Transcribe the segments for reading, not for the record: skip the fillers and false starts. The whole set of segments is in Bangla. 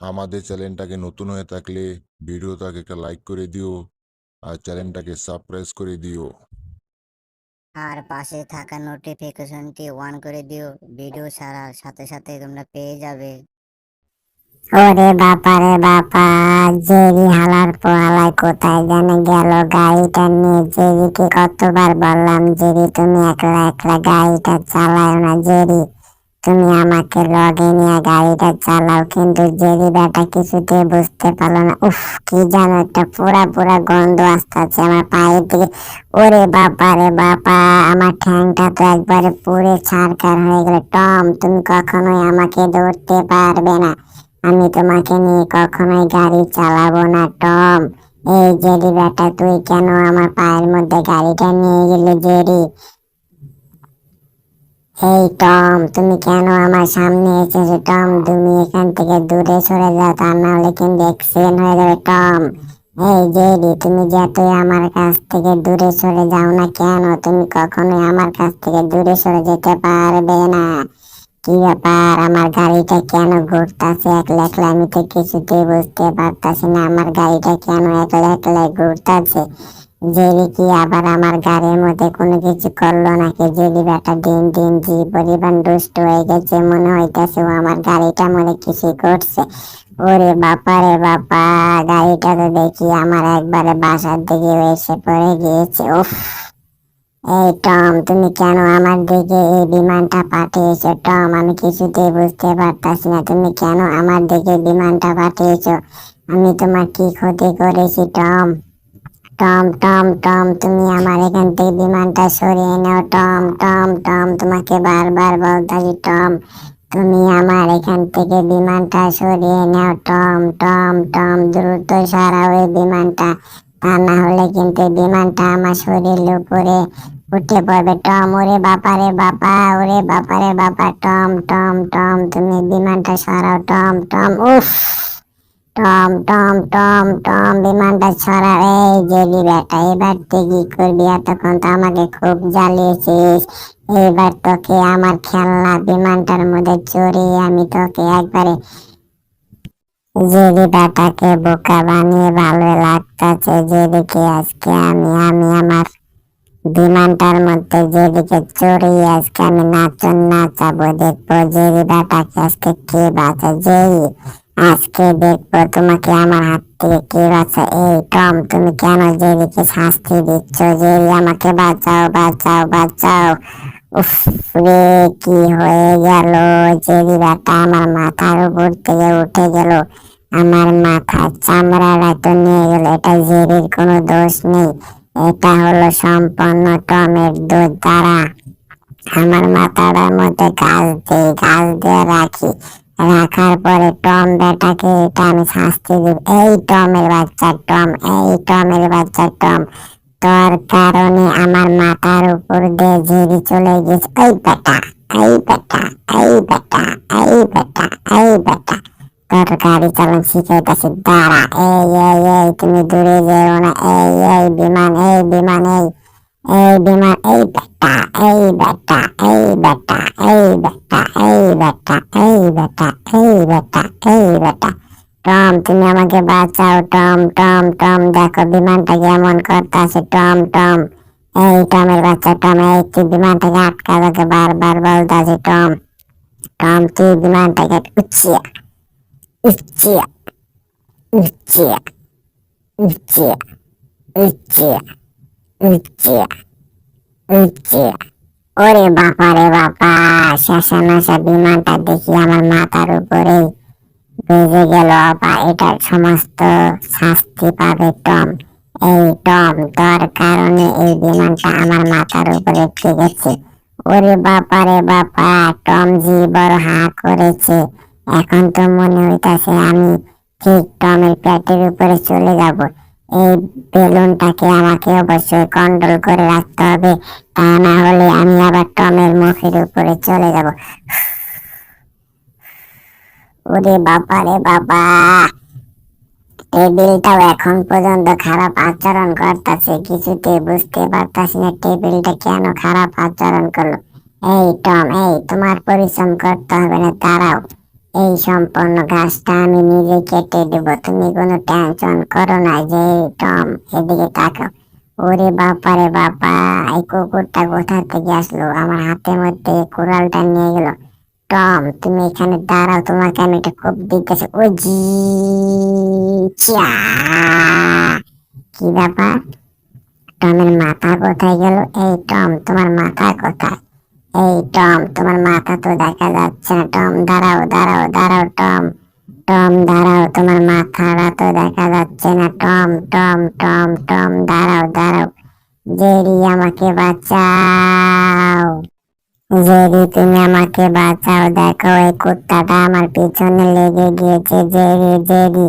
আমাদের চ্যানেলটাকে নতুন হয়ে থাকলে ভিডিওটাকে একটা লাইক করে দিও আর চ্যানেলটাকে সাবস্ক্রাইব করে দিও। আর পাশে থাকা নোটিফিকেশনটি অন করে দিও, ভিডিও ছাড়ার সাথে সাথে তোমরা পেয়ে যাবে। ওরে বাবা রে বাবা, জেরি হালার পোহালায় কোথায় জানে গেল গাড়িটা নিয়ে। জেরিকে কতবার বললাম, জেরি তুমি একলা একলা গাড়িটা চালাও না, জেরি তুমি আমাকে লগে নিয়ে গাড়িটা চালাও। কিন্তু জেরি বেটা কিছুতেই বুঝতে পারলো না। উফ, কি জানো একটা পুরা পুরা গন্ধ আসতেছে আমার পায়ের দিকে। ওরে বাবা রে বাবা, আমার ঠ্যাংটা তো একবারে পুড়ে ছারখার হয়ে গেল। টম, তুমি কখনোই আমাকে ধরতে পারবে না, আমি তোমাকে নিয়ে কখনোই গাড়ি চালাবো না টম। এই জেরি বেটা, তুই কেন আমার পায়ের মধ্যে গাড়িটা নিয়ে গেলি জেরি? এই টম, তুমি কেন আমার সামনে এসেছো? টম, তুমি এখান থেকে দূরে সরে যাও, তা না হলে কিন্তু অ্যাক্সিডেন্ট হয়ে যাবে টম। এই জেরি, তুমি যতই আমার কাছ থেকে দূরে সরে যাও না কেন, তুমি কখনোই আমার কাছ থেকে দূরে সরে যেতে পারবে না। কি ব্যাপার, আমার গাড়িটা কেন ঘুরতাছে একলা একলা? আমি তো কিছুতেই বুঝতে পারতাছি না আমার গাড়িটা কেন একলা একলা ঘুরতাছে। জেরি কি আবার আমার গাড়ির মধ্যে কোনো কিছু করলো নাকি? জেরি বেটা দিন দিন যে পরিমাণ দুষ্ট হয়ে গেছে, মনে হইতাছে ও আমার গাড়িটা মনে কিছু করছে। ওরে বাবা রে বাবা, গাড়িটা তো দেখি আমার একবারে বাসার দিকে এসে পড়ে গিয়েছে। উফ, এই টম, তুমি কেন আমার দিকে এই বিমানটা পাঠিয়েছো? টম, আমি কিছুতেই বুঝতে পারতাছি না তুমি কেন আমার দিকে বিমানটা পাঠিয়েছো। আমি তোমার কি ক্ষতি করেছি টম? টম টম টম, তুমি আমার এখান থেকে বিমানটা সরিয়ে নাও টম। টম টম, তোমাকে বারবার বলতেছি টম, তুমি আমার এখান থেকে বিমানটা সরিয়ে নাও টম। টম টম, দ্রুত সরাও এই বিমানটা, তা না হলে কিন্তু এই বিমানটা আমার শরীরের উপরে উঠে পড়বে টম। ওরে বাবা রে বাবা, ওরে বাবা রে বাবা, টম টম টম, তুমি বিমানটা সরাও টম। টম, উফ, টম টম টম টম, বিমানটা ছড়া। এই জেলি বেটা, এবার তুই কি করবি? এতক্ষণ তো আমাকে খুব জ্বালিয়েছিস, এবার তোকে আমার খেলনা বিমানটার মধ্যে চড়িয়ে আমি তোকে একবারে। জেলি বেটাকে বোকা বানিয়ে ভালো লাগতেছে। যেদিকে আজকে আমি আমার বিমানটার মধ্যে যেদিকে চড়িয়ে আজকে আমি নাচাবো, দেখবো জেরি বেটাকে আজকে কে বাঁচে। জেরি, আজকে দেখবো তোমাকে আমার হাত থেকে কে বাঁচে। এই টম, তুমি কেন জেরিকে শাস্তি দিচ্ছ? জেরি, আমাকে বাঁচাও বাঁচাও বাঁচাও। উফ রে, কি হয়ে গেল? জেরি বেটা আমার মাথার উপর থেকে উঠে গেল, আমার মাথার চামড়াটা তো নিয়ে গেল। এটা জেরির কোনো দোষ নেই, এটা হলো সম্পূর্ণ টমের দুধ দ্বারা। আমার মাথাটার মধ্যে গাছ দিয়ে রাখি, রাখার পরে টম বেটাকে এটা আমি শাস্তি দিব। এই টমের বাচ্চা টম, এই টমের বাচ্চা টম, তোর কারণে আমার মাথার উপর দিয়ে ঝেড়ে চলে গেছে। এই বেটা, এই বেটা, এই বেটা, এই বেটা, এই বেটা, তোর গাড়ি চালান শিখাইতেছে, দাঁড়া। এই এই এই, তুমি দূরে যেও না। এই এই বিমান, এই বিমান, এই বিমান, এই বেটা, এই বেটা, এই বেটা, এই বেটা, এই বেটা, এই বেটা, এই বেটা, এই বেটা। টম, তুমি আমাকে বাঁচাও টম। টম টম, দেখো বিমানটা কেমন করতেছে টম। টম, এই টমের বাচ্চা টম, এই তুই বিমানটাকে আটকা, তোকে বারবার বলতেছে টম। টম, তুই বিমানটাকে উচ্ছিয়া উচ্ছিয়া উচ্ছিয়া উচ্ছিয়া উচ্ছিয়া উচ্ছিয়া উচ্ছিয়া। ওরে বাবা রে বাবা, শেষে মেশে বিমানটা দেখি আমার মাথার উপরে বেজে গেল। বা এটার সমস্ত শাস্তি পাবে টম। এই টম, তোর কারণে এই বিমানটা আমার মাথার উপরে গেছে। ওরে বাবা রে বাবা, টম জি বড় হা করেছে। এখন তো মনে হইতাছে আমি ঠিক টমের পেটের উপরে চলে যাব। এই বেলুনটাকে আমাকে অবশ্যই কন্ট্রোল করে রাখতে হবে, তা না হলে আমি আবার টমের মুখের উপরে চলে যাব। ওরে বাবা রে বাবা, টেবিলটাও এখন পর্যন্ত খারাপ আচরণ করতেছে, কিছুতে বুঝতে পারতাছি না টেবিলটা কেন খারাপ আচরণ করলো। এই টম, এই তোমার পরিশ্রম করতে হবে না, দাঁড়াও। এই সম্পূর্ণ গাছটা আমি নিজে কেটে দেব, তুমি কোনো টেনশন করো না। যে টম, এদিকে তাকাও। ওরে বাবা রে বাবা, এই কুকুরটা কোথা থেকে আসলো, আমার হাতের মধ্যে কুড়ালটা নিয়ে গেল। টম, তুমি এখানে দাঁড়াও, তোমাকে আমি একটা কোপ দিতেছি। ও জি, চা। কি ব্যাপার, টমের মাথা কোথায় গেল? এই টম, তোমার মাথা কোথায়? এই টম, তোমার মাথা তো দেখা যাচ্ছে না। টম দাঁড়াও, দাঁড়াও, দাঁড়াও। টম, টম দাঁড়াও, তোমার মাথাটা তো দেখা যাচ্ছে না। টম, টম, টম, টম দাঁড়াও, দাঁড়াও। জেরি, আমাকে বাঁচাও। জেরি, তুমি আমাকে বাঁচাও। দেখো, এই কুত্তাটা আমার পিছনে লেগে গিয়েছে। জেরি, জেরি,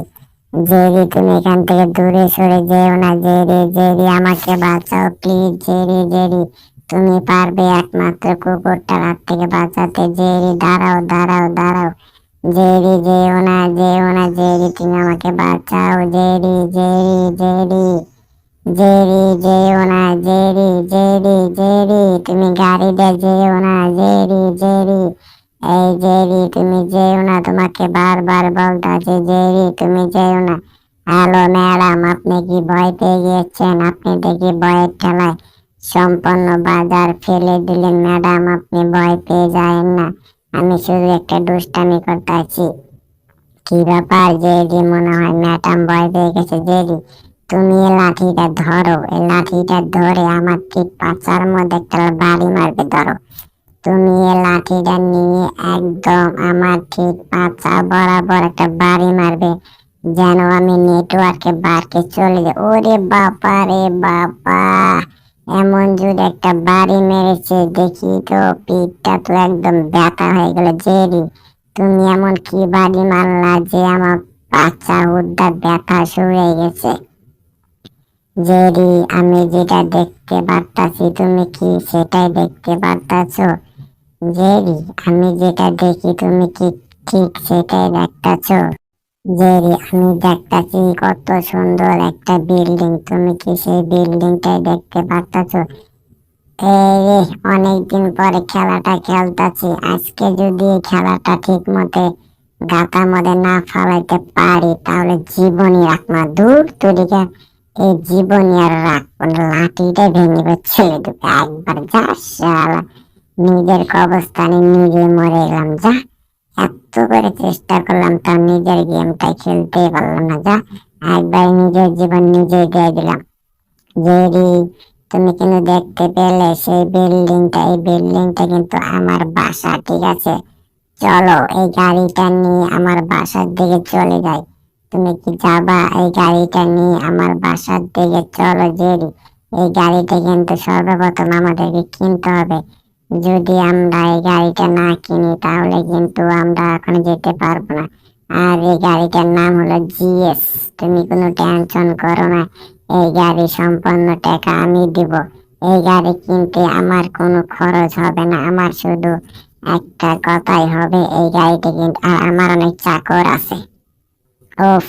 জেরি, তুমি এখান থেকে দূরে সরে যেও না। জেরি, জেরি, আমাকে বাঁচাও প্লিজ। জেরি, জেরি, তুমি পারবে একমাত্র কুকুরটার হাত থেকে বাঁচাতে। জেরি, দাঁড়াও, দাঁড়াও, দাঁড়াও। জেরি, যেও না, যেও না। জেরি, তুমি আমাকে বাঁচাও। জেরি, জেরি, জেরি, জেরি, যেও না। জেরি, জেরি, জেরি, তুমি গাড়িতে যেও না। জেরি, জেরি, এই জেরি, তুমি যেও না, তোমাকে বারবার বলতেছি। জেরি, তুমি যেও না। হ্যালো ম্যাডাম, আপনি কি ভয় পেয়ে গিয়েছেন? আপনি দেখি ভয়ের ঠেলায় সম্পূর্ণ বাজার ফেলে দিলেন। ম্যাডাম, আপনি ভয় পেয়ে যায়েন না, আমি শুধু একটা দুষ্টামি করতেছি। কি ব্যাপার জেরি, মনে হয় ম্যাডাম ভয় পেয়ে গেছে। জেরি, তুমি এই লাঠিটা ধরো, এই লাঠিটা ধরে আমার ঠিক পাছার মধ্যে একটা বাড়ি মারবে। ধরো, তুমি এই লাঠিটা নিয়ে একদম আমার ঠিক পাছা বরাবর একটা বাড়ি মারবে, যেন আমি নেটওয়ার্কে বারকে চলে যাই। ওরে বাবা রে বাবা, এমন জোরে একটা বাড়ি মেরেছে, দেখি তো পিঠটা তো একদম ব্যথা হয়ে গেল। জেরি, তুমি এমন কি বাড়ি মারলা যে আমার পাছা হুড্ডা ব্যথা শুরু হয়ে গেছে? জেরি, আমি যেটা দেখতে পারতাছি তুমি কি সেটাই দেখতে পারতাছো? জেরি, আমি যেটা দেখি তুমি কি ঠিক সেটাই দেখতাছো? জেরি, আমি দেখতাছি কত সুন্দর একটা বিল্ডিং, তুমি কি সেই বিল্ডিংটাই দেখতে পারতাছো? এই রে, অনেকদিন পরে খেলাটা খেলতাছি, আজকে যদি এই খেলাটা ঠিক মতে গাতার মধ্যে না ফালাইতে পারি তাহলে জীবনই রাখমা। দূর তুরিকা, এই জীবনই আর রাখবো না, লাঠিটা ভেঙে ছেড়ে দেবে একবার। যা শালা, নিজের অবস্থানে নিজে মরে গেলাম। যা, এত করে চেষ্টা করলাম তার নিজের গেমটা খেলতেই পারলাম না। যা, একবার নিজের জীবন নিজেই দিয়ে দিলাম। জেরি, তুমি কিন্তু দেখতে পেলে সেই বিল্ডিংটা? এই বিল্ডিংটা কিন্তু আমার বাসা, ঠিক আছে? চলো, এই গাড়িটা নিয়ে আমার বাসার দিকে চলে যাই। তুমি কি যাবা? এই গাড়িটা নিয়ে আমার বাসার দিকে চলো। জেরি, এই গাড়িটা কিন্তু সর্বপ্রথম আমাদেরকে কিনতে হবে। যদি আমরা এই গাড়িটা না কিনি তাহলে কিন্তু আমরা ওখানে যেতে পারবো না। আর এই গাড়িটার নাম হলো জিএস। তুমি কোনো টেনশন করো না, এই গাড়ি সম্পূর্ণ টাকা আমি দিব। এই গাড়ি কিনতে আমার কোনো খরচ হবে না, আমার শুধু একটা কথাই হবে, এই গাড়িটা কিন্তু। আর আমার অনেক চাকর আছে। ওফ,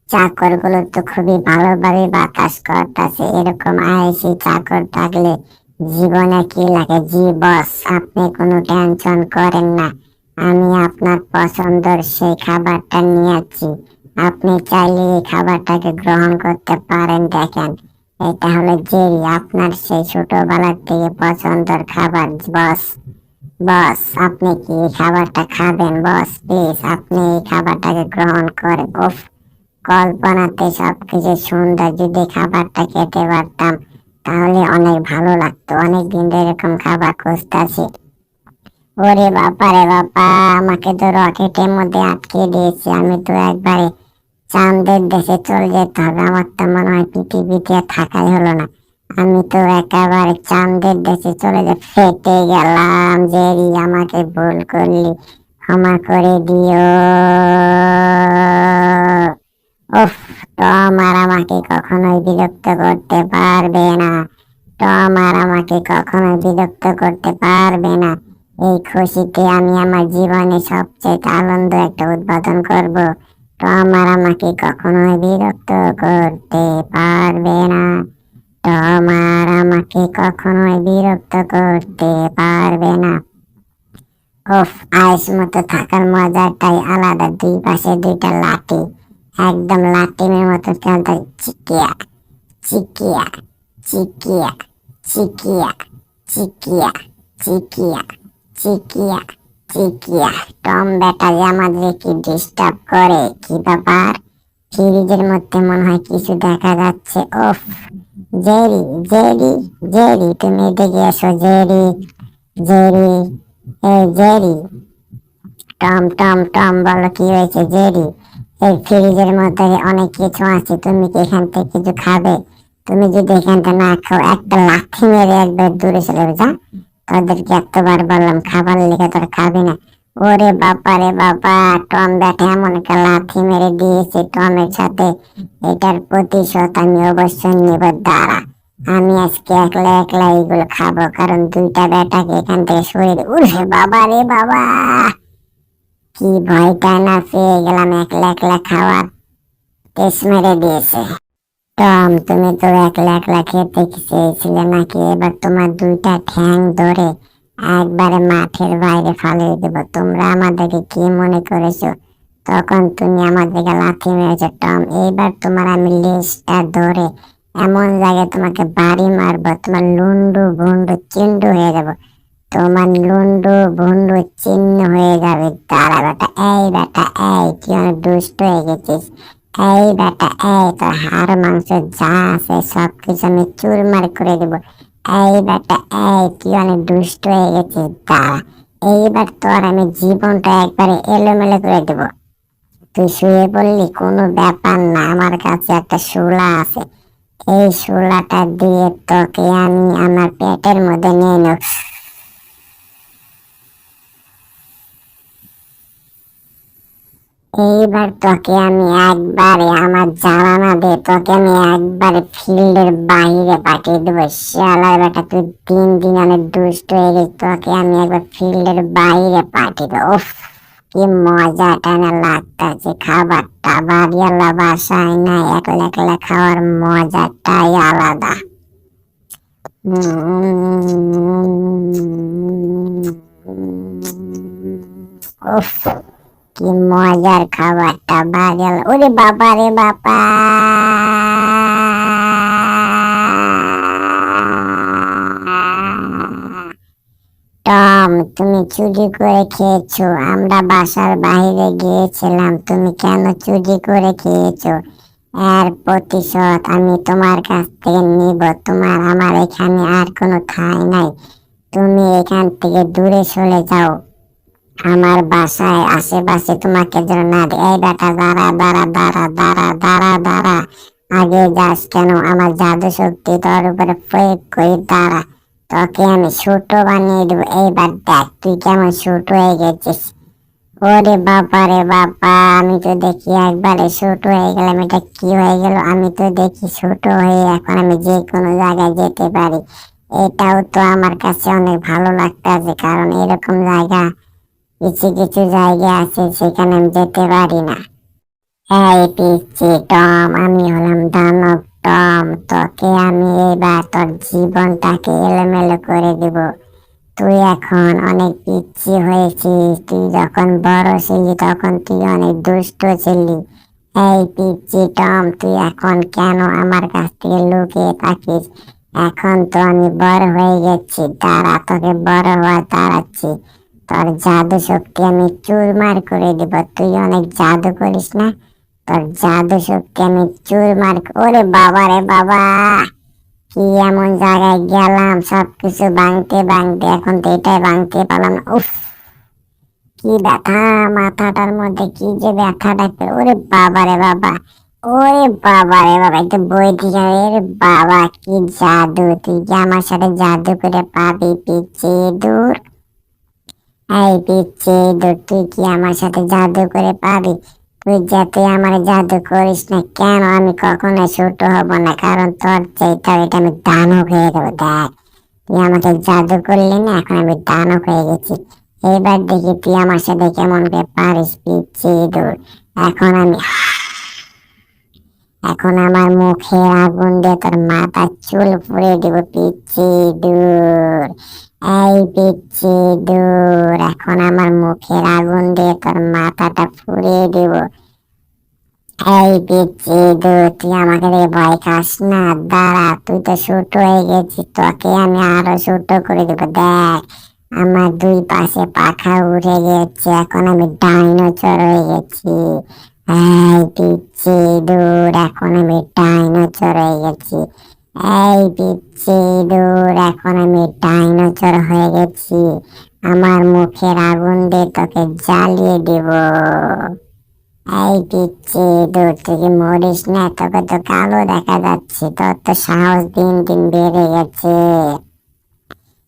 চাকর গুলো তো খুবই ভালোভাবে বাতাস করতেছে। এরকম আয়েসি চাকর থাকলে জীবনে কি লাগে। জি বস, আপনি কোনো টেনশন করেন না, আমি আপনার পছন্দের সেই খাবারটা নিয়ে আসছি। আপনি চাইলে এই খাবারটাকে গ্রহণ করতে পারেন। দেখেন, এটা হলো জেরি, আপনার সেই ছোটবেলার থেকে পছন্দের খাবার। বস, বস, আপনি কি এই খাবারটা খাবেন? বস প্লিজ, আপনি এই খাবারটাকে গ্রহণ করেন। উফ, কল্পনাতে সবকিছু সুন্দর, যদি খাবারটা খেতে পারতাম তাহলে অনেক ভালো লাগতো। অনেকদিন ধরে এরকম খাবার খুঁজতেছি। ওরে বাবা রে বাবা, আমাকে তো রকেটের মধ্যে আটকে দিয়েছে। আমি তো একবারে চাঁদের দেশে চলে যেতে হবে। আমার তো মনে হয় পৃথিবীতে আর থাকাই হলো না। আমি তো একেবারে চাঁদের দেশে চলে যে ফেটে গেলাম। জেরি, আমাকে ভুল করলি, ক্ষমা করে দিও। উফ, টম আর আমাকে কখনোই বিরক্ত করতে পারবে না। টম আর আমাকে কখনোই বিরক্ত করতে পারবে না। এই খুশিতে আমি আমার জীবনে সবচেয়ে আনন্দ একটা উদ্বোধন করব। টম আর আমাকে কখনোই বিরক্ত করতে পারবে না। টম আর আমাকে কখনোই বিরক্ত করতে পারবে না। উফ, আইস মতো থাকার মজাটাই আলাদা। দুই পাশে দুইটা লাঠি, একদম লাটিমের মতো খেলতে, চিকিয়া চিকিয়া চিকিয়া চিকিয়া চিকিয়া চিকিয়া চিকিয়া চিকিয়া। টম বেটা যে আমাদের কি ডিস্টার্ব করে, কি ব্যাপার? ফ্রিজের মধ্যে মনে হয় কিছু দেখা যাচ্ছে। ওফ, জেরি জেরি জেরি, তুমি এদিকে এসো জেরি। জেরি, এই জেরি। টম টম টম, বলো কি হয়েছে জেরি? এই ফ্রিজের মধ্যে অনেক কিছু আছে, তুমি কি এখান থেকে কিছু খাবে? তুমি যদি এখানটা না খাও, একটা লাথি মেরে একবার দূরে চলে যাবে। যা, তোদেরকে এতবার বললাম খাবার লেগে তোরা খাবি না। ওরে বাবা রে বাবা, টম ব্যাটা এমন একটা লাথি মেরে দিয়েছে টমের সাথে। এটার প্রতিশোধ আমি অবশ্যই নেব। দাঁড়া, আমি আজকে একলা একলা এগুলো খাবো, কারণ দুইটা ব্যাটাকে এখান থেকে সরিয়ে। উরে বাবা রে বাবা, কি ভয়টা না পেয়ে গেলাম একলা একলা খাওয়ার। তেস মেরে দিয়েছে। টম, তুমি তো একলা একলা খেতে চেয়েছিলে নাকি? এবার তোমার দুইটা ঠ্যাং ধরে একবারে মাঠের বাইরে ফালিয়ে দেব। তোমরা আমাদেরকে কি মনে করেছো? তখন তুমি আমাদেরকে লাথি মেরেছো টম। এইবার তোমার আমি লেজটা ধরে এমন জায়গায় তোমাকে বাড়ি মারবো, তোমার লুন্ডু ভুন্ডু চিন্ডু হয়ে যাব। তোমার লুন্ডু ভুন্ডু চিহ্ন হয়ে যাবে। দাঁড়া বেটা, এই বেটা এই, তুই অনেক দুষ্ট হয়ে গেছিস। এই বেটা এই, তোর হাড় মাংস যা আছে সবকিছু আমি চুরমার করে দেব। এই বেটা এই, তুই অনেক দুষ্ট হয়ে গেছিস। দাঁড়া, এইবার তোর আমি জীবনটা একবারে এলোমেলো করে দেব। তুই শুয়ে পড়লি, কোনো ব্যাপার না, আমার কাছে একটা শূলা আছে। এই শূলাটা দিয়ে তোকে আমি আমার পেটের মধ্যে নিয়ে নেব। এইবার তোকে আমি একবারে আমার জ্বালানা দিয়ে তোকে আমি একবারে ফিল্ডের বাইরে পাঠিয়ে দেবো। শালা বেটা, তুই দিন দিন অনেক দুষ্ট হয়ে গেছিস, তোকে আমি একবার ফিল্ডের বাইরে পাঠিয়ে দেবো। উফ, কি মজাটা না লাগতেছে। খাবারটা বাড়িওয়ালা বাসায় নাই, একলা একলা খাওয়ার মজাটাই আলাদা। উফ, কি মজার খাবারটা বাড়িওয়ালা। ওরে বাবা রে বাবা, টম তুমি চুরি করে খেয়েছো। আমরা বাসার বাইরে গিয়েছিলাম, তুমি কেন চুরি করে খেয়েছো? এর প্রতিশোধ আমি তোমার কাছ থেকে নিব। তোমার আমার এখানে আর কোনো ঠাঁই নাই। তুমি এখান থেকে দূরে চলে যাও, আমার বাসায় আশেপাশে তোমাকে যেন না। এই বেটা, দাঁড়া দাঁড়া দাঁড়া দাঁড়া দাঁড়া দাঁড়া, আগে যাস কেন? আমার জাদু শক্তি তোর উপরে প্রয়োগ করি। দাঁড়া, তোকে আমি ছোট বানিয়ে দেবো। এইবার দেখ তুই কেমন ছোট হয়ে গেছিস। ওরে বাবা রে বাবা, আমি তো দেখি একবারে ছোট হয়ে গেলাম। এটা কি হয়ে গেল? আমি তো দেখি ছোট হয়ে এখন আমি যে কোনো জায়গায় যেতে পারি। এটাও তো আমার কাছে অনেক ভালো লাগতেছে, কারণ এরকম জায়গা কিছু কিছু জায়গা আছে সেখানে আমি যেতে পারি না। এই পিচ্ছি টম, আমি হলাম দানব টম। তোকে আমি এবার তোর জীবনটাকে এলোমেলো করে দিব। তুই এখন অনেক পিচ্ছি হয়েছিস। তুই যখন বড় ছিলি তখন তুই অনেক দুষ্ট ছিলি। এই পিচ্ছি টম, তুই এখন কেন আমার কাছ থেকে লুকিয়ে থাকিস? এখন তো আমি বড় হয়ে গেছি। দাঁড়া, তোকে বড় হওয়া দাঁড়াচ্ছি। তোর জাদু শক্তি আমি চুরমার করে দিব। তুই অনেক জাদু করিস না? তোর জাদু শক্তি আমি চুরমার। ওরে বাবা রে বাবা, কি এমন জায়গায় গেলাম, সবকিছু ভাঙতে ভাঙতে এখন তো এটাই ভাঙতে পারলাম না। উফ, কি ব্যথা মাথাটার মধ্যে, কি যে ব্যথাটা। ওরে বাবা রে বাবা, ওরে বাবা রে বাবা, একটু বই থেকে। রে বাবা, কি জাদু! তুই কি আমার সাথে জাদু করে পাবি পিচ্ছি দূর? এই পিচ্ছি দূর, তুই কি আমার সাথে জাদু করে পাবি? তুই যাতে আমার জাদু করিস না কেন, আমি কখনো ছোট হব না, কারণ তোর চাইতে এটা আমি দানব হয়ে যাবো। দেখ, তুই আমাকে জাদু করলি না, এখন আমি দানব হয়ে গেছি। এইবার দেখি তুই আমার সাথে কেমন করে পারিস পিচ্ছি দূর। এখন আমি এখন আমার মুখের আগুন দিয়ে তোর মাথা চুল পুড়ে দিব পিচ্ছি দূর। এই পিচ্ছি দূর, এখন আমার মুখের আগুন দিয়ে তোর মাথাটা পুড়িয়ে দিব। এই পিচ্ছি দূর, তুই আমাকে দেখে ভয় খাস না? দাঁড়া, তুই তো ছোট হয়ে গেছিস, তোকে আমি আরো ছোট করে দেবো। দেখ, আমার দুই পাশে পাখা উঠে গেছে, এখন আমি ডাইনোসর হয়ে গেছি। এই পিচ্ছি দূর, এখন আমি ডাইনোসর হয়ে গেছি। এই পিচ্ছি দূর, এখন আমি ডাইনোসর হয়ে গেছি। আমার মুখের আগুন দিয়ে তোকে জ্বালিয়ে দেব। এই পিচ্ছি দূর, তুই কি মরিস না? তোকে তো কালো দেখা যাচ্ছে, তোর তো সাহস দিন দিন বেড়ে গেছে।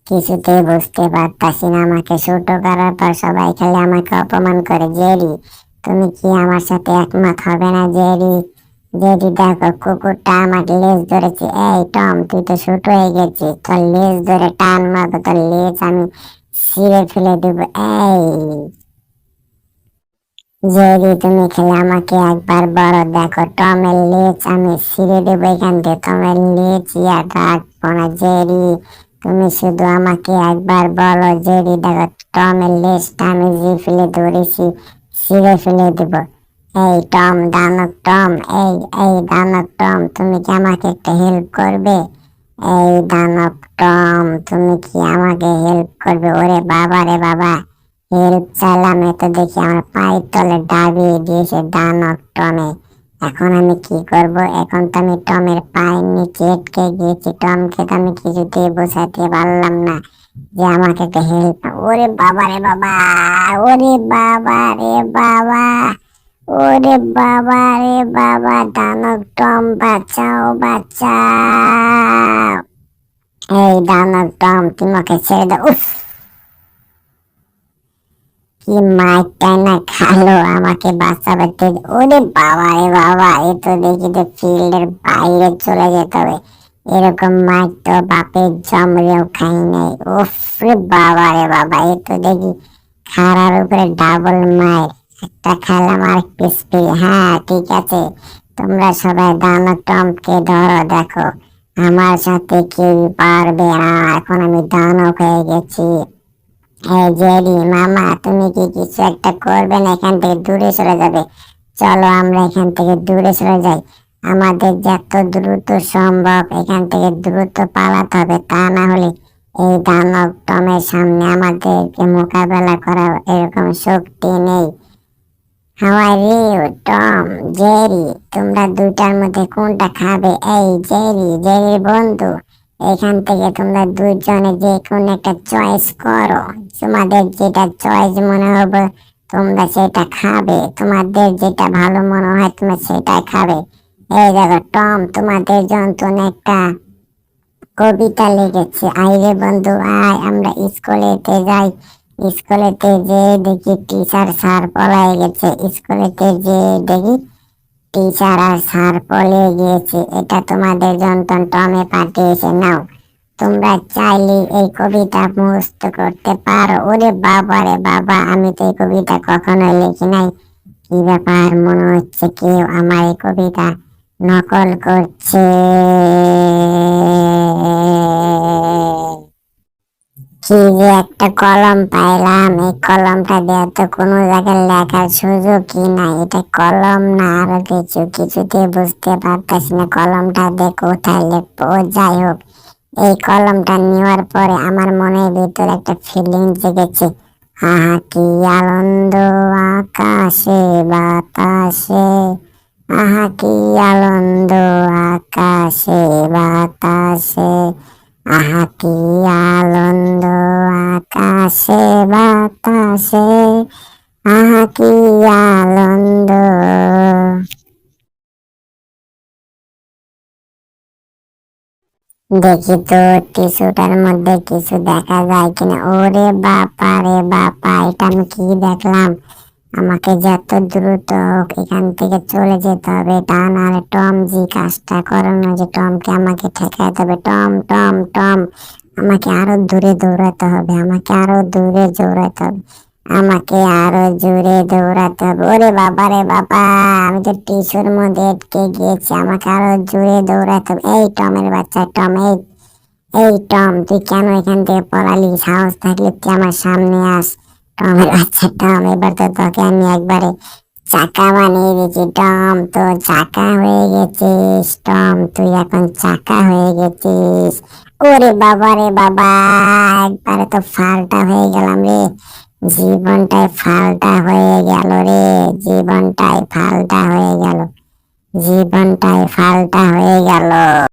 কিছুতেই বুঝতে পারতাছি না, আমাকে ছোট করার পর সবাই খালি আমাকে অপমান করে। জেরি, তুমি কি আমার সাথে একমত হবে না? জেরি, জেরি দেখো, কুকুরটা আমার লেজ ধরেছে। এই টম, তুই তো ছোট হয়ে গেছিস, তোর লেজ ধরে টান মারবো, তোর লেজ আমি ছিঁড়ে ফেলে দেবো। এই জেরি, তুমি খেলে আমাকে একবার বড় দেখো, টমের লেজ আমি ছিঁড়ে দেবো এখান থেকে, টমের লেজ আর রাখবো না। জেরি, তুমি শুধু আমাকে একবার বলো। জেরি দেখো, টমের লেজটা আমি যে ফেলে ধরেছি, ছিঁড়ে ফেলে দেব। এই টম, দানব টম, এই দানব টম, তুমি কি আমাকে একটা হেল্প করবে? এই দানব টম, তুমি কি আমাকে হেল্প করবে? ওরে বাবা রে বাবা, হেল্প চাইলাম, এ তো দেখি আমার পায়ের তলে দাবিয়ে দিয়েছে দানব টমে। এখন আমি কি করব? এখন তো আমি টমের পায়ের নিচে আটকে গিয়েছি। টমকে তো আমি কিছুতেই বোঝাতে পারলাম না যে আমাকে একটা হেল্প। ওরে বাবা রে বাবা, ওরে বাবা রে বাবা, ওরে বাবা রে বাবা, দানব টম বাঁচাও, বাঁচাও। এই দানব টম, তুমি ওকে ছেড়ে দাও। উফ, কি মাইরটাই না খালো, আমাকে বাঁচাবে। ওরে বাবা রে বাবা, এ তো দেখি যে ফিল্ডের বাইরে চলে যেতে হবে। এরকম মাইর তো বাপের জমরেও খাই নাই। উফ রে বাবা রে বাবা, এ তো দেখি খাড়ার উপরে ডাবল মাইর। একটা খেলাম আর পিসপি। হ্যাঁ ঠিক আছে, তোমরা সবাই দানব টমকে ধরো। দেখো, আমার সাথে কেউ পারবে না, এখন আমি দানব হয়ে গেছি। এই জেরি মামা, তুমি কি কিছু একটা করবে না? এখান থেকে দূরে সরে যাবে। চলো আমরা এখান থেকে দূরে সরে যাই। আমাদের যত দ্রুত সম্ভব এখান থেকে দ্রুত পালাতে হবে, তা না হলে এই দানব টমের সামনে আমাদেরকে মোকাবেলা করার এরকম শক্তি নেই। How are you Tom, Jerry, তোমরা দুইটার মধ্যে কোনটা খাবে? এই জেরি, জেরির বন্ধু, এখান থেকে তোমরা দুইজনে যে কোন একটা চয়েস করো। তোমাদের যেটা চয়েস মনে হবে তোমরা সেটা খাবে। তোমাদের যেটা ভালো মনে হয় তোমরা সেটাই খাবে। এই দেখো টম, তোমাদের জন্য একটা কবিতা লিখেছি। আইরে বন্ধু আয়, আমরা স্কুলেতে যাই। স্কুলেতে যে দেখি টিচার স্যার পলায় গেছে। স্কুলেতে যে দেখি টিচার আর স্যার পলিয়ে গিয়েছে। এটা তোমাদের যন্ত্রণ টমে পাঠিয়েছে, নাও। তোমরা চাইলে এই কবিতা মুখস্থ করতে পারো। ওরে বাবা রে বাবা, আমি তো এই কবিতা কখনোই লিখি নাই। কি ব্যাপার, মনে হচ্ছে কেউ আমার এই কবিতা নকল করছে। কি যে একটা কলম পাইলাম, এই কলমটা দিয়ে তো কোনো জায়গায় লেখার সুযোগই নাই। এটা কলম না আরো কিছু, কিছুতে বুঝতে পারতেছি না কলমটা দিয়ে কোথায় লিখবো। যাই হোক, এই কলমটা নেওয়ার পরে আমার মনের ভিতরে একটা ফিলিং জেগেছে। আহা কি আনন্দ আকাশে বাতাসে, আহা কি আনন্দ আকাশে বাতাসে, আহা কি আনন্দ আকাশে বাতাসে, আহা কি আনন্দ। দেখি তো টিস্যুটার মধ্যে কিছু দেখা যায় কিনা। ওরে বাপা রে বাপা, এটা আমি কি দেখলাম? আমাকে যত দ্রুত হোক এখান থেকে চলে যেতে হবে, তা নাহলে টম জি কাজটা করানো, যে টমকে আমাকে ঠেকাতে হবে। টম টম টম, আমাকে আরো দূরে দৌড়াতে হবে, আমাকে আরো দূরে দৌড়াতে হবে। আমাকে আরো জোরে দৌড়াতে হবে। ওরে বাবা রে বাবা, আমি তো টিস্যুর মধ্যে আটকে গিয়েছি, আমাকে আরো জোরে দৌড়াতে হবে। এই টমের বাচ্চা টম, এই টম, তুই কেন এখান থেকে পলালি? সাহস থাকলে তুই আমার সামনে আস। টমের বাচ্চা টম, এবার তো তোকে আমি একবারে চাকা বানিয়ে দিয়েছি। টম, তো চাকা হয়ে গেছিস। টম, তুই এখন চাকা হয়ে গেছিস। ওরে বাবা রে বাবা, একবারে তো ফালটা হয়ে গেলাম রে। জীবনটাই ফালটা হয়ে গেল রে, জীবনটাই ফালটা হয়ে গেল, জীবনটাই ফালটা হয়ে গেল।